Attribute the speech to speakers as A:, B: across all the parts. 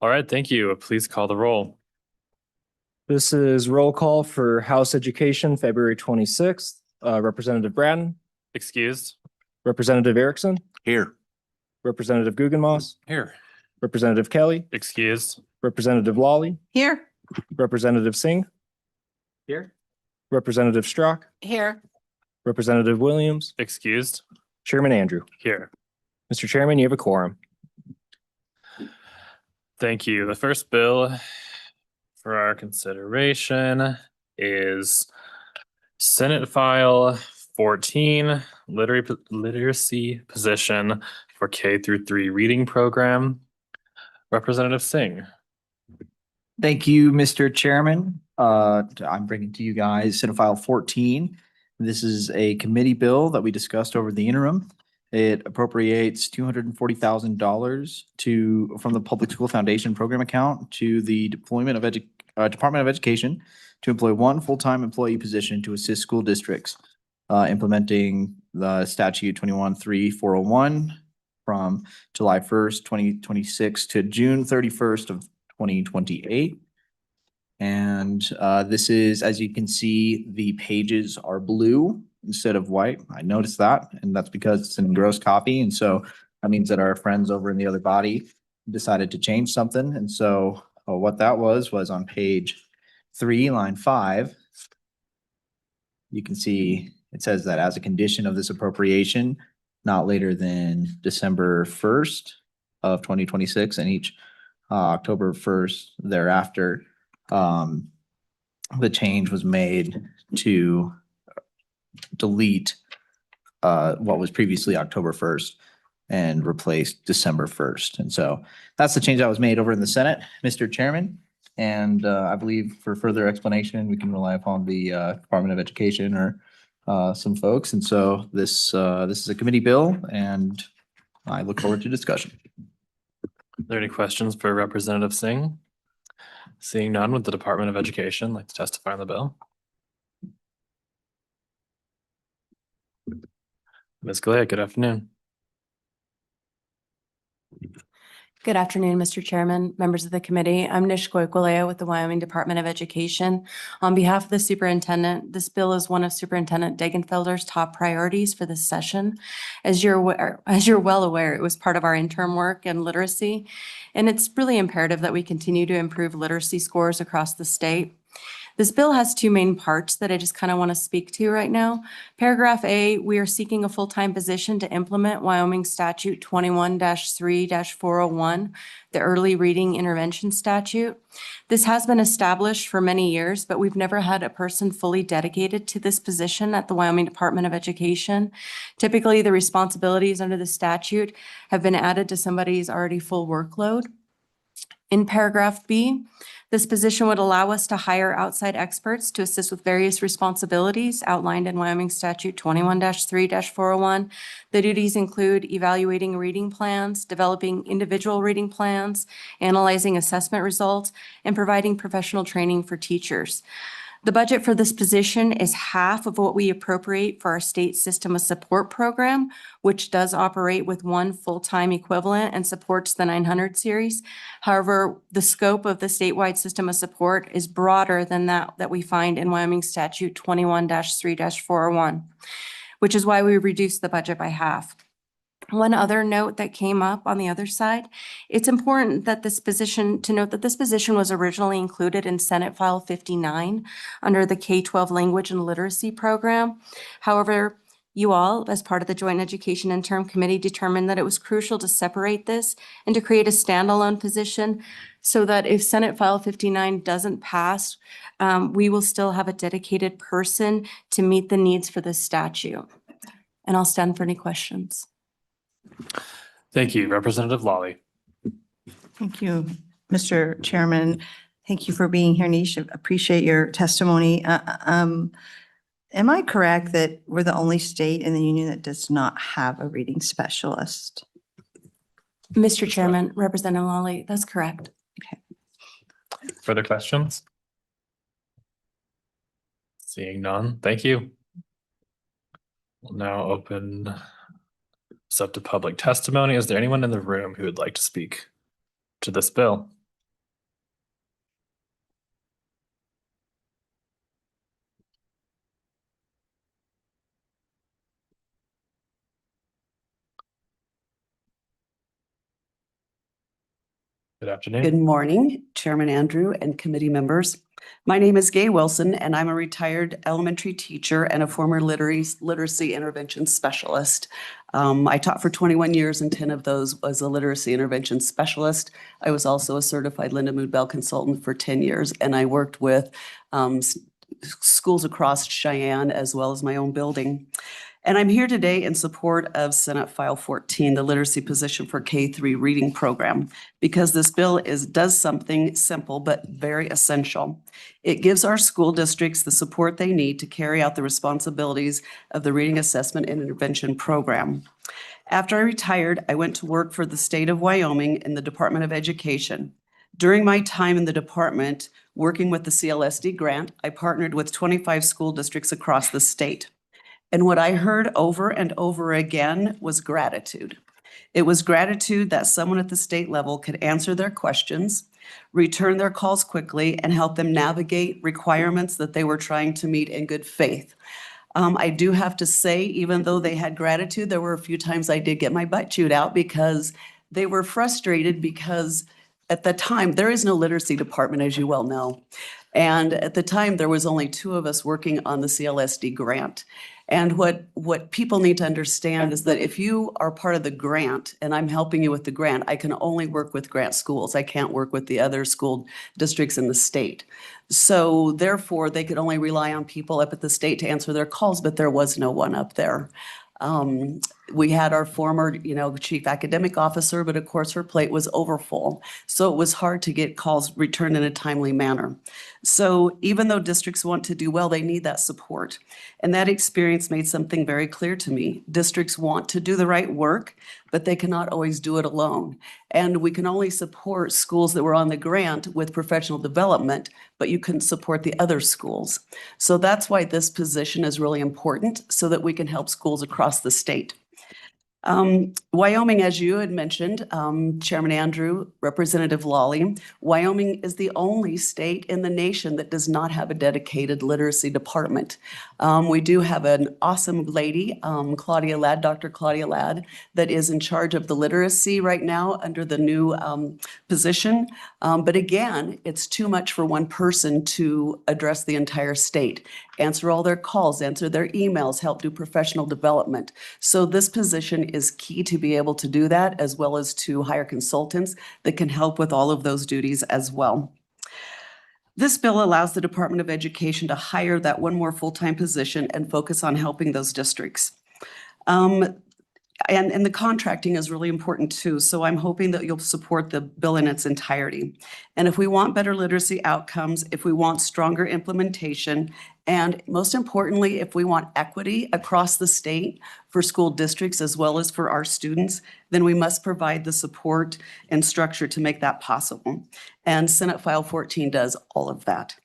A: All right, thank you. Please call the roll.
B: This is roll call for House Education, February 26th. Representative Bratton,
A: Excused.
B: Representative Erickson,
C: Here.
B: Representative Guggenmoss,
A: Here.
B: Representative Kelly,
A: Excused.
B: Representative Lawley,
D: Here.
B: Representative Singh,
A: Here.
B: Representative Strock,
D: Here.
B: Representative Williams,
A: Excused.
B: Chairman Andrew.
A: Here.
B: Mr. Chairman, you have a quorum.
A: Thank you. The first bill for our consideration is Senate File 14, literacy position for K-3 reading program. Representative Singh.
C: Thank you, Mr. Chairman. I'm bringing to you guys Senate File 14. This is a committee bill that we discussed over the interim. It appropriates $240,000 from the Public School Foundation program account to the Department of Education to employ one full-time employee position to assist school districts implementing the statute 21-3401 from July 1st, 2026 to June 31st of 2028. And this is, as you can see, the pages are blue instead of white. I noticed that, and that's because it's an engrossed copy. And so that means that our friends over in the other body decided to change something. And so what that was on page 3, line 5. You can see it says that as a condition of this appropriation, not later than December 1st of 2026 and each October 1st thereafter, the change was made to delete what was previously October 1st and replace December 1st. And so that's the change that was made over in the Senate, Mr. Chairman. And I believe for further explanation, we can rely upon the Department of Education or some folks. And so this is a committee bill, and I look forward to discussion.
A: Are there any questions for Representative Singh? Seeing none, would the Department of Education like to testify on the bill? Ms. Galea, good afternoon.
E: Good afternoon, Mr. Chairman, members of the committee. I'm Nish Goikwalea with the Wyoming Department of Education. On behalf of the superintendent, this bill is one of Superintendent Degenfelder's top priorities for this session. As you're well aware, it was part of our interim work in literacy, and it's really imperative that we continue to improve literacy scores across the state. This bill has two main parts that I just kind of want to speak to right now. Paragraph A, we are seeking a full-time position to implement Wyoming Statute 21-3-401, the Early Reading Intervention Statute. This has been established for many years, but we've never had a person fully dedicated to this position at the Wyoming Department of Education. Typically, the responsibilities under the statute have been added to somebody's already full workload. In paragraph B, this position would allow us to hire outside experts to assist with various responsibilities outlined in Wyoming Statute 21-3-401. The duties include evaluating reading plans, developing individual reading plans, analyzing assessment results, and providing professional training for teachers. The budget for this position is half of what we appropriate for our state system of support program, which does operate with one full-time equivalent and supports the 900 series. However, the scope of the statewide system of support is broader than that we find in Wyoming Statute 21-3-401, which is why we reduced the budget by half. One other note that came up on the other side, it's important that this position was originally included in Senate File 59 under the K-12 Language and Literacy Program. However, you all, as part of the Joint Education Interim Committee, determined that it was crucial to separate this and to create a standalone position so that if Senate File 59 doesn't pass, we will still have a dedicated person to meet the needs for this statute. And I'll stand for any questions.
A: Thank you. Representative Lawley.
D: Thank you, Mr. Chairman. Thank you for being here, Nish. Appreciate your testimony. Am I correct that we're the only state in the union that does not have a reading specialist?
E: Mr. Chairman, Representative Lawley, that's correct.
D: Okay.
A: Further questions? Seeing none, thank you. We'll now open this up to public testimony. Is there anyone in the room who would like to speak to this bill? Good
F: Good
A: afternoon.
F: morning, Chairman Andrew and committee members. My name is Gay Wilson, and I'm a retired elementary teacher and a former literacy intervention specialist. I taught for 21 years, and 10 of those was a literacy intervention specialist. I was also a certified Linda Mood Bell consultant for 10 years, and I worked with schools across Cheyenne as well as my own building. And I'm here today in support of Senate File 14, the literacy position for K-3 reading program, because this bill does something simple but very essential. It gives our school districts the support they need to carry out the responsibilities of the reading assessment and intervention program. After I retired, I went to work for the state of Wyoming in the Department of Education. During my time in the department, working with the CLSD grant, I partnered with 25 school districts across the state. And what I heard over and over again was gratitude. It was gratitude that someone at the state level could answer their questions, return their calls quickly, and help them navigate requirements that they were trying to meet in good faith. I do have to say, even though they had gratitude, there were a few times I did get my butt chewed out because they were frustrated because at the time, there is no literacy department, as you well know. And at the time, there was only 2 of us working on the CLSD grant. And what people need to understand is that if you are part of the grant and I'm helping you with the grant, I can only work with grant schools. I can't work with the other school districts in the state. So therefore, they could only rely on people up at the state to answer their calls, but there was no one up there. We had our former, chief academic officer, but of course her plate was overfull. So it was hard to get calls returned in a timely manner. So even though districts want to do well, they need that support. And that experience made something very clear to me. Districts want to do the right work, but they cannot always do it alone. And we can only support schools that were on the grant with professional development, but you can support the other schools. So that's why this position is really important, so that we can help schools across the state. Wyoming, as you had mentioned, Chairman Andrew, Representative Lawley, Wyoming is the only state in the nation that does not have a dedicated literacy department. We do have an awesome lady, Claudia Ladd, Dr. Claudia Ladd, that is in charge of the literacy right now under the new position. But again, it's too much for one person to address the entire state, answer all their calls, answer their emails, help do professional development. So this position is key to be able to do that, as well as to hire consultants that can help with all of those duties as well. This bill allows the Department of Education to hire that one more full-time position and focus on helping those districts. And the contracting is really important too. So I'm hoping that you'll support the bill in its entirety. And if we want better literacy outcomes, if we want stronger implementation, and most importantly, if we want equity across the state for school districts as well as for our students, then we must provide the support and structure to make that possible. And Senate File 14 does all of that.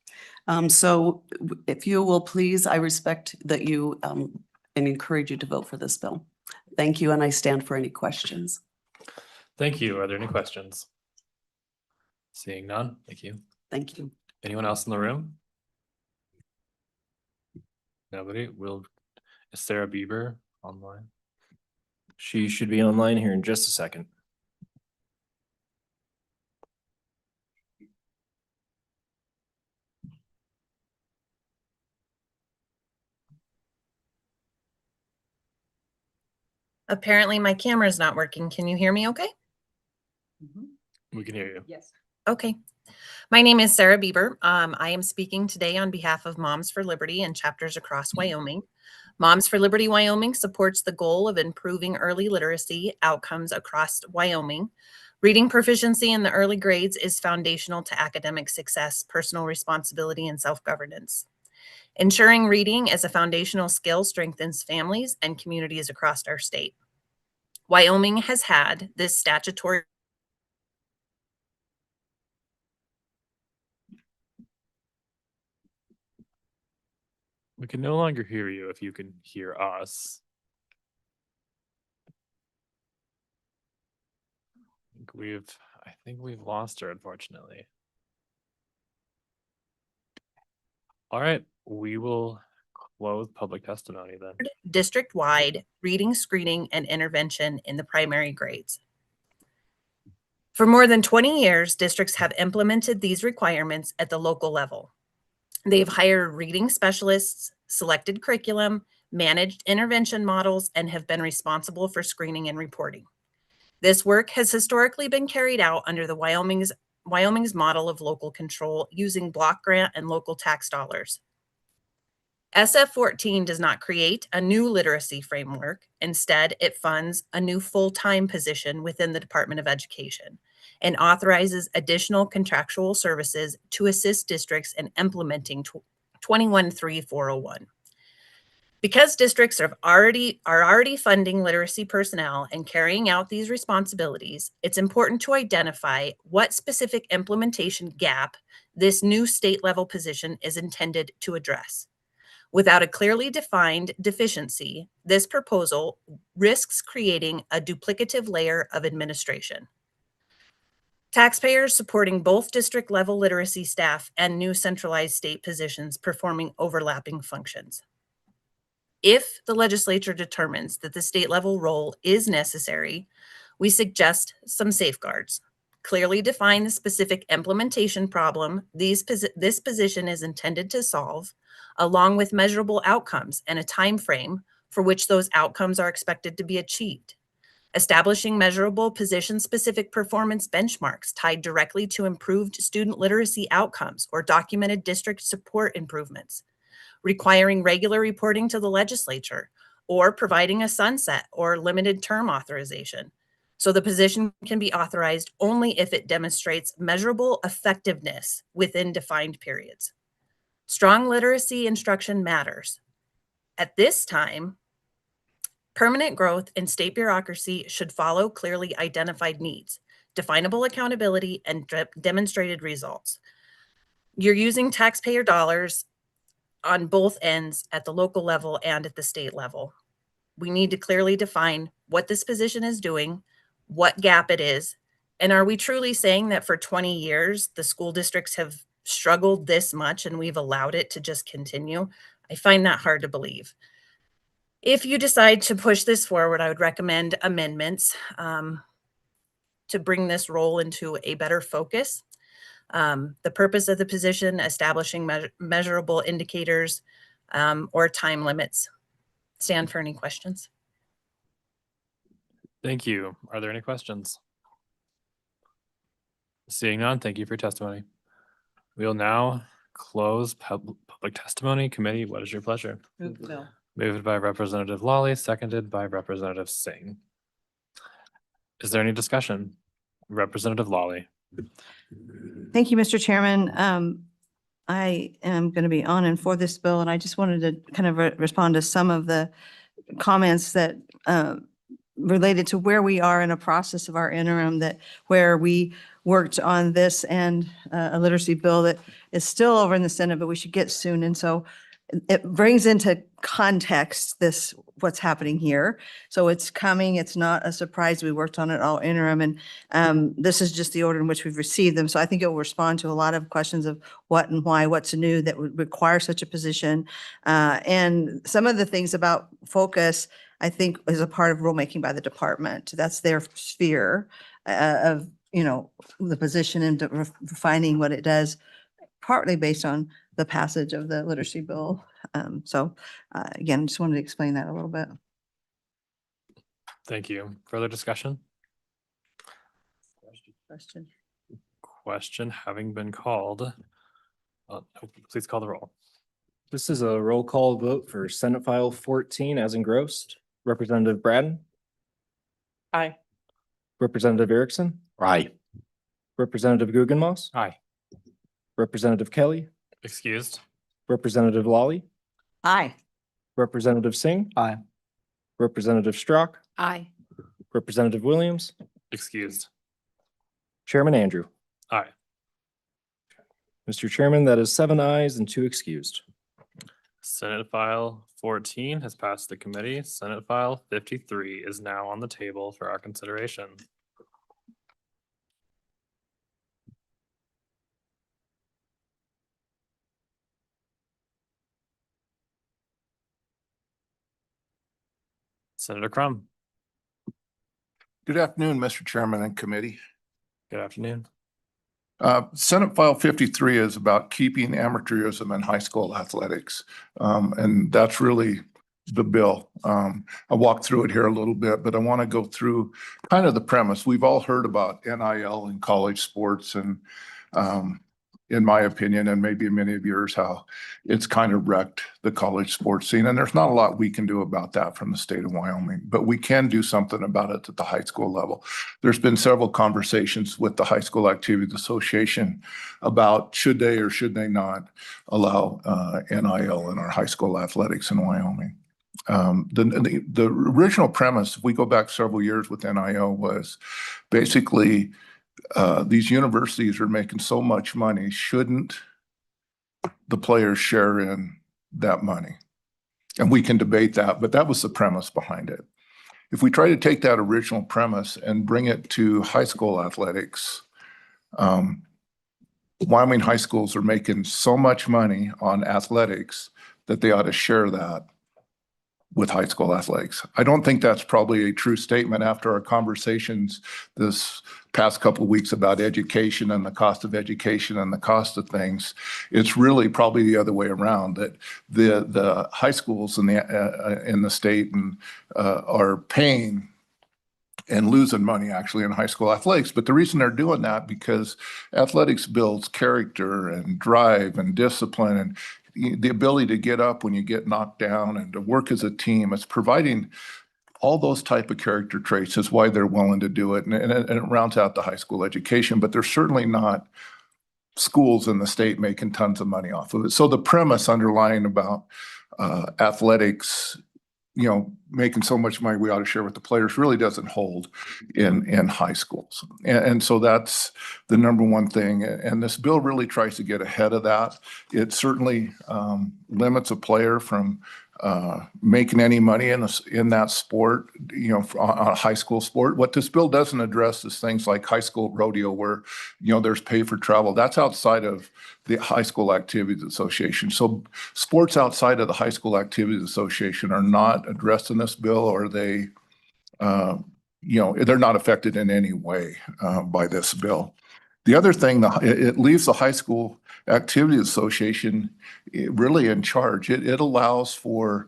F: So if you will please, I respect that you and encourage you to vote for this bill. Thank you, and I stand for any questions.
A: Thank you. Are there any questions? Seeing none, thank you.
F: Thank you.
A: Anyone else in the room? Nobody? Is Sarah Bieber online?
B: She should be online here in just a second.
G: Apparently my camera is not working. Can you hear me okay?
A: We can hear you.
F: Yes.
G: Okay. My name is Sarah Bieber. I am speaking today on behalf of Moms for Liberty and chapters across Wyoming. Moms for Liberty Wyoming supports the goal of improving early literacy outcomes across Wyoming. Reading proficiency in the early grades is foundational to academic success, personal responsibility, and self-governance. Ensuring reading as a foundational skill strengthens families and communities across our state. Wyoming has had this statutory
A: We can no longer hear you if you can hear us. I think we've lost her, unfortunately. All right, we will close public testimony then.
G: district-wide reading, screening, and intervention in the primary grades. For more than 20 years, districts have implemented these requirements at the local level. They've hired reading specialists, selected curriculum, managed intervention models, and have been responsible for screening and reporting. This work has historically been carried out under the Wyoming's model of local control using block grant and local tax dollars. SF 14 does not create a new literacy framework. Instead, it funds a new full-time position within the Department of Education and authorizes additional contractual services to assist districts in implementing 21-3-401. Because districts are already funding literacy personnel and carrying out these responsibilities, it's important to identify what specific implementation gap this new state-level position is intended to address. Without a clearly defined deficiency, this proposal risks creating a duplicative layer of administration. Taxpayers supporting both district-level literacy staff and new centralized state positions performing overlapping functions. If the legislature determines that the state-level role is necessary, we suggest some safeguards. Clearly define the specific implementation problem this position is intended to solve, along with measurable outcomes and a time frame for which those outcomes are expected to be achieved. Establishing measurable position-specific performance benchmarks tied directly to improved student literacy outcomes or documented district support improvements. Requiring regular reporting to the legislature, or providing a sunset or limited term authorization, so the position can be authorized only if it demonstrates measurable effectiveness within defined periods. Strong literacy instruction matters. At this time, permanent growth in state bureaucracy should follow clearly identified needs, definable accountability, and demonstrated results. You're using taxpayer dollars on both ends at the local level and at the state level. We need to clearly define what this position is doing, what gap it is, and are we truly saying that for 20 years, the school districts have struggled this much and we've allowed it to just continue? I find that hard to believe. If you decide to push this forward, I would recommend amendments to bring this role into a better focus. The purpose of the position, establishing measurable indicators or time limits. Stand for any questions.
A: Thank you. Are there any questions? Seeing none, thank you for your testimony. We will now close public testimony. Committee, what is your pleasure? Moved by Representative Lawley, seconded by Representative Singh. Is there any discussion? Representative Lawley.
D: Thank you, Mr. Chairman. I am going to be on and for this bill, and I just wanted to kind of respond to some of the comments that related to where we are in a process of our interim, where we worked on this and a literacy bill that is still over in the Senate, but we should get soon. And so it brings into context what's happening here. So it's coming. It's not a surprise. We worked on it all interim, and this is just the order in which we've received them. So I think it will respond to a lot of questions of what and why, what's new that would require such a position. And some of the things about focus, I think, is a part of rulemaking by the department. That's their sphere of, the position and refining what it does, partly based on the passage of the literacy bill. Again, just wanted to explain that a little bit.
A: Thank you. Further discussion? Question having been called. Please call the roll.
B: This is a roll call vote for Senate File 14 as engrossed. Representative Braden.
F: Aye.
B: Representative Erickson.
C: Aye.
B: Representative Guggenmoss.
A: Aye.
B: Representative Kelly.
A: Excused.
B: Representative Lawley.
D: Aye.
B: Representative Singh.
C: Aye.
B: Representative Strzok.
D: Aye.
B: Representative Williams.
A: Excused.
B: Chairman Andrew.
A: Aye.
B: Mr. Chairman, that is 7 ayes and 2 excused.
A: Senate File 14 has passed the committee. Senate File 53 is now on the table for our consideration. Senator Crum.
H: Good afternoon, Mr. Chairman and committee.
A: Good afternoon.
H: Senate File 53 is about keeping amateurism in high school athletics. And that's really the bill. I walked through it here a little bit, but I want to go through kind of the premise. We've all heard about NIL in college sports and in my opinion, and maybe many of yours, how it's kind of wrecked the college sports scene. And there's not a lot we can do about that from the state of Wyoming, but we can do something about it at the high school level. There's been several conversations with the High School Activities Association about should they or should they not allow NIL in our high school athletics in Wyoming. The original premise, if we go back several years with NIL, was basically these universities are making so much money, shouldn't the players share in that money? And we can debate that, but that was the premise behind it. If we try to take that original premise and bring it to high school athletics, Wyoming high schools are making so much money on athletics that they ought to share that with high school athletics. I don't think that's probably a true statement after our conversations this past couple of weeks about education and the cost of education and the cost of things. It's really probably the other way around, that the high schools in the state and are paying and losing money actually in high school athletics. But the reason they're doing that because athletics builds character and drive and discipline and the ability to get up when you get knocked down and to work as a team. It's providing all those type of character traits is why they're willing to do it. And it rounds out the high school education, but there's certainly not schools in the state making tons of money off of it. So the premise underlying about athletics, you know, making so much money we ought to share with the players really doesn't hold in high schools. And so that's the number one thing. And this bill really tries to get ahead of that. It certainly limits a player from making any money in that sport, you know, on a high school sport. What this bill doesn't address is things like high school rodeo where, you know, there's pay for travel. That's outside of the High School Activities Association. So sports outside of the High School Activities Association are not addressed in this bill, or they, you know, they're not affected in any way by this bill. The other thing, it leaves the High School Activities Association really in charge. It allows for,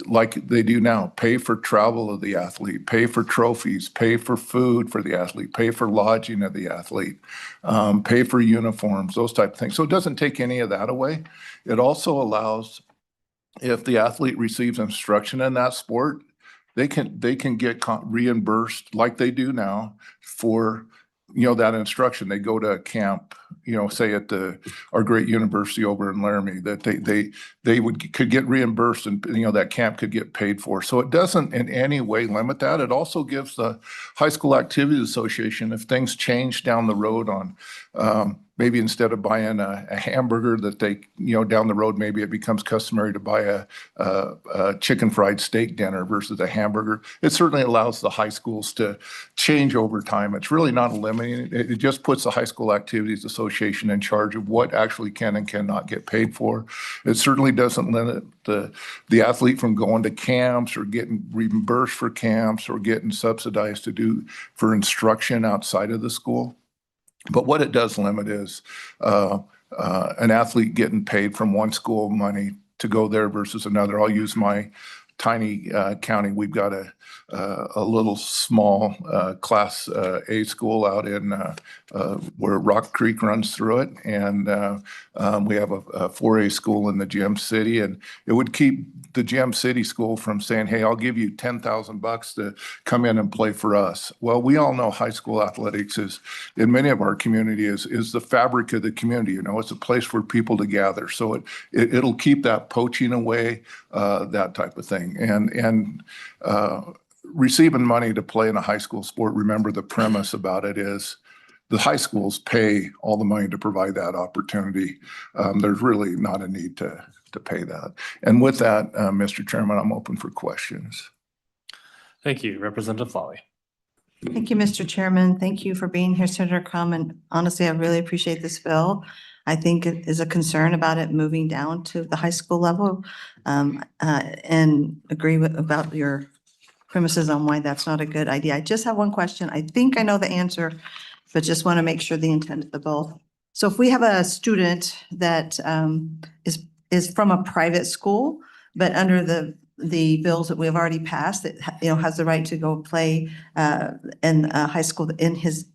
H: like they do now, pay for travel of the athlete, pay for trophies, pay for food for the athlete, pay for lodging of the athlete, pay for uniforms, those type of things. So it doesn't take any of that away. It also allows, if the athlete receives instruction in that sport, they can get reimbursed like they do now for, you know, that instruction. They go to a camp, you know, say at our great university over in Laramie, that they could get reimbursed, and, you know, that camp could get paid for. So it doesn't in any way limit that. It also gives the High School Activities Association, if things change down the road on, maybe instead of buying a hamburger that they, you know, down the road, maybe it becomes customary to buy a chicken fried steak dinner versus a hamburger. It certainly allows the high schools to change over time. It's really not eliminating it. It just puts the High School Activities Association in charge of what actually can and cannot get paid for. It certainly doesn't limit the athlete from going to camps or getting reimbursed for camps or getting subsidized to do for instruction outside of the school. But what it does limit is an athlete getting paid from one school money to go there versus another. I'll use my tiny county. We've got a little small Class A school out in where Rock Creek runs through it, and we have a 4A school in the Gem City, and it would keep the Gem City school from saying, "Hey, I'll give you $10,000 to come in and play for us." Well, we all know high school athletics is, in many of our community, is the fabric of the community. You know, it's a place for people to gather, so it'll keep that poaching away, that type of thing, and receiving money to play in a high school sport. Remember, the premise about it is the high schools pay all the money to provide that opportunity. There's really not a need to pay that. And with that, Mr. Chairman, I'm open for questions.
A: Thank you, Representative Lawley.
D: Thank you, Mr. Chairman. Thank you for being here, Senator Crum. And honestly, I really appreciate this bill. I think it is a concern about it moving down to the high school level, and agree about your premises on why that's not a good idea. I just have one question. I think I know the answer, but just want to make sure the intent of the bill. So if we have a student that is from a private school, but under the bills that we have already passed, that, has the right to go play in a high school in his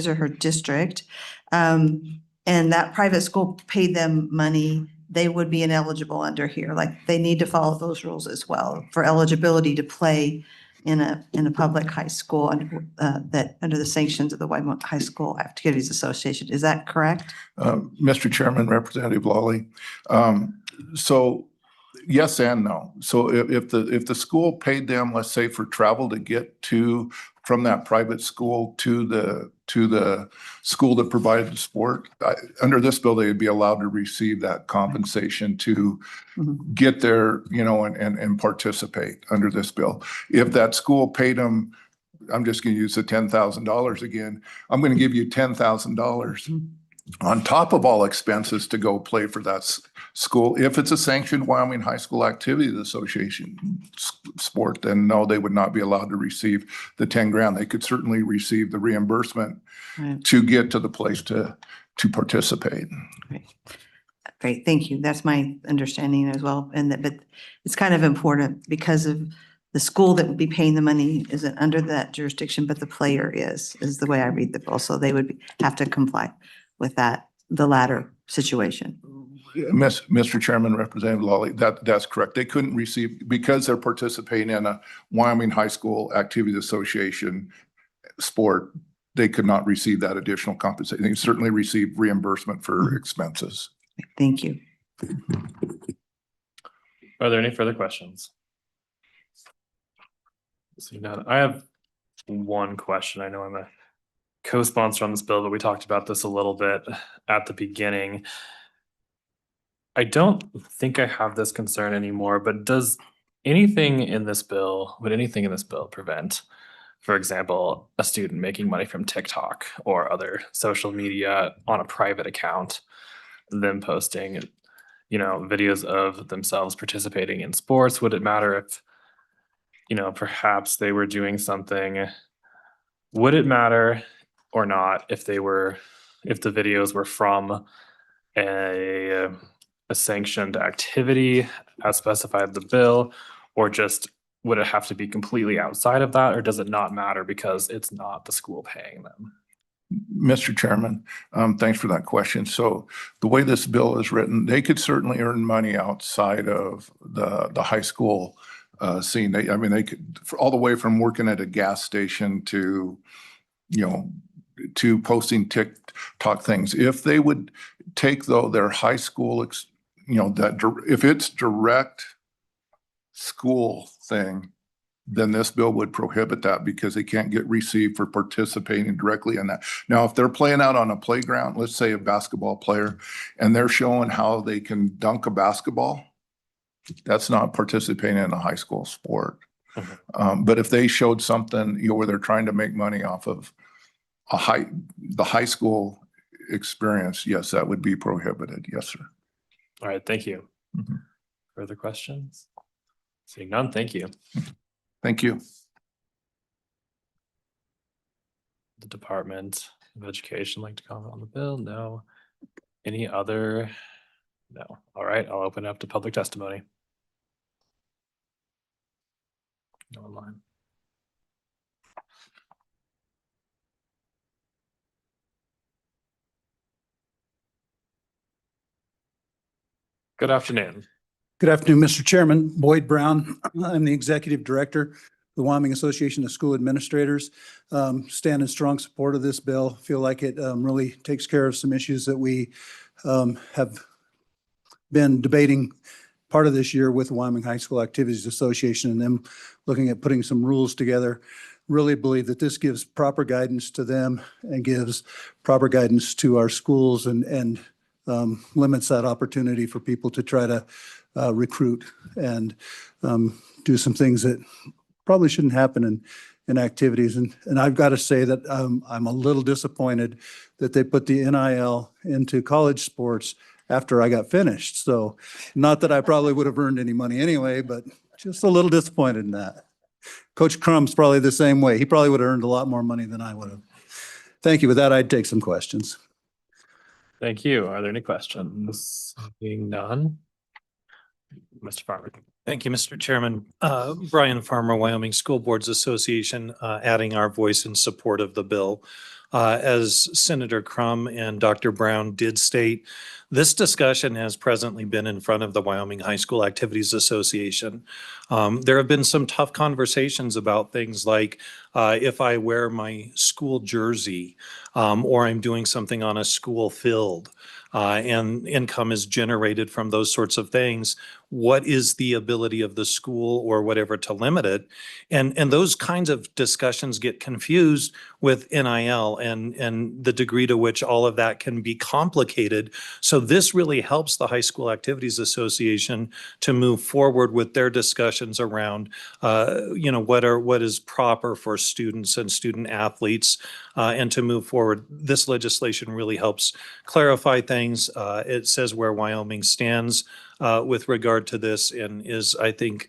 D: or her district, and that private school paid them money, they would be ineligible under here. Like, they need to follow those rules as well for eligibility to play in a public high school under the sanctions of the Wyoming High School Activities Association. Is that correct?
H: Mr. Chairman, Representative Lawley. So yes and no. So if the school paid them, let's say, for travel to get from that private school to the school that provided the sport, under this bill, they'd be allowed to receive that compensation to get there, and participate under this bill. If that school paid them, I'm just going to use the $10,000 again. I'm going to give you $10,000 on top of all expenses to go play for that school. If it's a sanctioned Wyoming High School Activities Association sport, then no, they would not be allowed to receive the 10 grand. They could certainly receive the reimbursement to get to the place to participate.
D: Great, thank you. That's my understanding as well. But it's kind of important because of the school that would be paying the money isn't under that jurisdiction, but the player is the way I read the bill. So they would have to comply with the latter situation.
H: Mr. Chairman, Representative Lawley, that's correct. They couldn't receive, because they're participating in a Wyoming High School Activities Association sport, they could not receive that additional compensation. They certainly receive reimbursement for expenses.
D: Thank you.
A: Are there any further questions? See none. I have one question. I know I'm a co-sponsor on this bill, but we talked about this a little bit at the beginning. I don't think I have this concern anymore, but would anything in this bill prevent, for example, a student making money from TikTok or other social media on a private account, them posting, videos of themselves participating in sports? Would it matter if, perhaps they were doing something? Would it matter or not if the videos were from a sanctioned activity as specified in the bill, or just would it have to be completely outside of that, or does it not matter because it's not the school paying them?
H: Mr. Chairman, thanks for that question. So the way this bill is written, they could certainly earn money outside of the high school scene. They could, all the way from working at a gas station to posting TikTok things. If they would take, though, their high school, if it's direct school thing, then this bill would prohibit that because they can't get received for participating directly in that. Now, if they're playing out on a playground, let's say a basketball player, and they're showing how they can dunk a basketball, that's not participating in a high school sport. But if they showed something, where they're trying to make money off of the high school experience, yes, that would be prohibited. Yes, sir.
A: All right, thank you. Further questions? Seeing none, thank you.
H: Thank you.
A: The Department of Education like to comment on the bill? No. Any other? No. All right, I'll open up to public testimony. No online. Good afternoon.
I: Good afternoon, Mr. Chairman. Boyd Brown. I'm the Executive Director of the Wyoming Association of School Administrators. Stand in strong support of this bill. Feel like it really takes care of some issues that we have been debating part of this year with the Wyoming High School Activities Association and them looking at putting some rules together. Really believe that this gives proper guidance to them and gives proper guidance to our schools and limits that opportunity for people to try to recruit and do some things that probably shouldn't happen in activities. And I've got to say that I'm a little disappointed that they put the NIL into college sports after I got finished. So not that I probably would have earned any money anyway, but just a little disappointed in that. Coach Crumb's probably the same way. He probably would have earned a lot more money than I would have. Thank you. With that, I'd take some questions.
A: Thank you. Are there any questions? Being none. Mr. Farmer.
J: Thank you, Mr. Chairman. Brian Farmer, Wyoming School Boards Association, adding our voice in support of the bill. As Senator Crum and Dr. Brown did state, this discussion has presently been in front of the Wyoming High School Activities Association. There have been some tough conversations about things like if I wear my school jersey or I'm doing something on a school field and income is generated from those sorts of things, what is the ability of the school or whatever to limit it? And those kinds of discussions get confused with NIL and the degree to which all of that can be complicated. So this really helps the High School Activities Association to move forward with their discussions around, what is proper for students and student athletes, and to move forward. This legislation really helps clarify things. It says where Wyoming stands with regard to this and is, I think,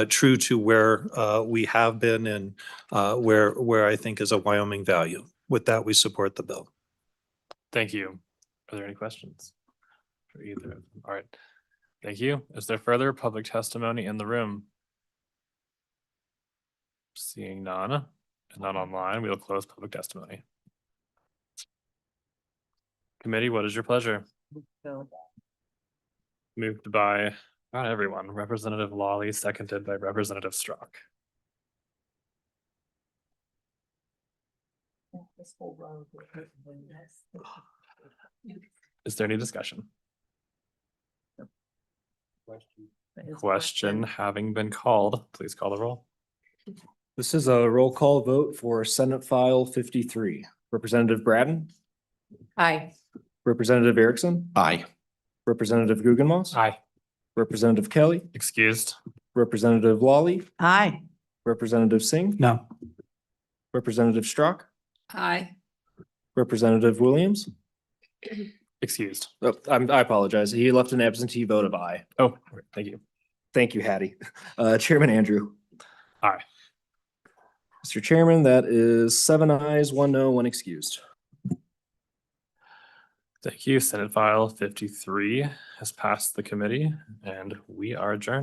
J: true to where we have been and where I think is a Wyoming value. With that, we support the bill.
A: Thank you. Are there any questions for either of them? All right. Thank you. Is there further public testimony in the room? Seeing none and none online, we will close public testimony. Committee, what is your pleasure? Moved by, not everyone, Representative Lawley, seconded by Representative Strzok. Is there any discussion? Question having been called, please call the roll.
B: This is a roll call vote for Senate File 53. Representative Braden,
E: Aye.
B: Representative Erickson,
C: Aye.
B: Representative Guggenmoss.
A: Aye.
B: Representative Kelly,
A: Excused.
B: Representative Lawley,
D: Aye.
B: Representative Singh,
I: No.
B: Representative Strzok,
E: Aye.
B: Representative Williams.
A: Excused.
B: Oh, I apologize. He left an absentee vote of aye.
A: Oh, thank you.
B: Thank you, Hattie. Chairman Andrew.
A: Aye.
B: Mr. Chairman, that is 7 ayes, 1 no, 1 excused.
A: Thank you. Senate File 53 has passed the committee and we are adjourned.